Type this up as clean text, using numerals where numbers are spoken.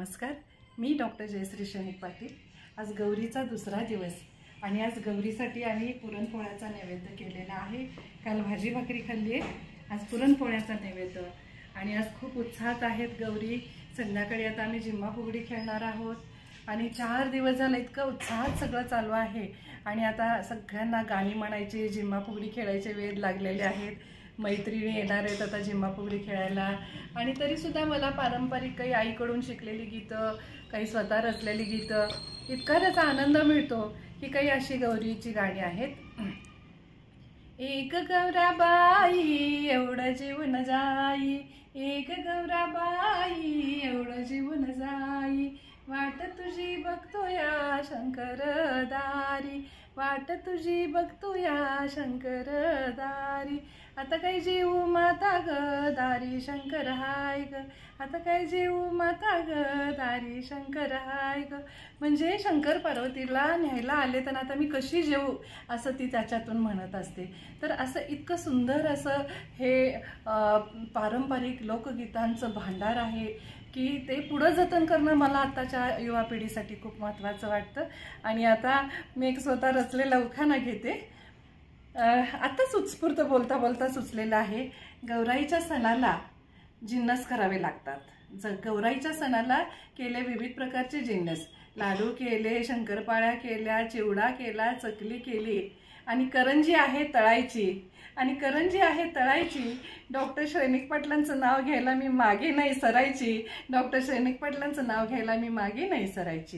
नमस्कार, मी डॉक्टर जयश्री शनिक पाटील। आज गौरीचा दुसरा दिवस आणि आज गौरीसाठी आम्ही पुरणपोळ्याचा नैवेद्य केलेला आहे। काल भाजी भाकरी खाल्ली आहे, आज पुरणपोळ्याचा नैवेद्य आणि आज खूप उत्साहात आहेत गौरी। संध्याकाळी आता आम्ही जिम्मा फुगडी खेळणार आहोत आणि 4 दिवस झाले इतकं उत्साहात सगळं चालू आहे आणि आता सगळ्यांना गाणी म्हणायची, जिम्मा फुगडी खेळायचे वेळ लागलेले आहेत। मैत्रिणी येणार आहेत आता जिम्मा फुगडी खेळायला आणि तरीसुद्धा मला पारंपरिक काही आईकडून शिकलेली गीतं, काही स्वतः रचलेली गीतं, इतका त्याचा आनंद मिळतो की काही अशी गौरीची गाणी आहेत। एक गौराबाई एवढं जीवन जाई, एक गौराबाई एवढं जीवन जाई, वाट तुझी बघतोया शंकर दारी, वाट तुझी बघतोया शंकर दारी, आता काय जीव माता ग दारी शंकर हाय ग, आता काय जीव माता ग दारी शंकर हाय ग। म्हणजे शंकर पार्वतीला न्यायला आले तर आता मी कशी जेवू असं ती त्याच्यातून म्हणत असते। तर असं इतकं सुंदर असं हे पारंपरिक लोकगीतांचं भांडार आहे की ते पुढे जतन करणं मला आताच्या युवा पिढीसाठी खूप महत्त्वाचं वाटतं। आणि आता मी एक स्वतः रचलेला उखाणा घेते। आताच उत्स्फूर्त बोलता बोलता सुचलेला आहे। गौराईच्या सणाला जिन्नस करावे लागतात। गौराईच्या सणाला केले विविध प्रकारचे जिन्नस, लाडू केले, शंकरपाळ्या केल्या, चिवडा केला, चकली केली आणि करंजी आहे तळायची, आणि करंजी आहे तळायची। डॉक्टर शैनिक पाटलांचं नाव घ्यायला मी मागे नाही सरायची, डॉक्टर शैनिक पाटलांचं नाव घ्यायला मी मागे नाही सरायची।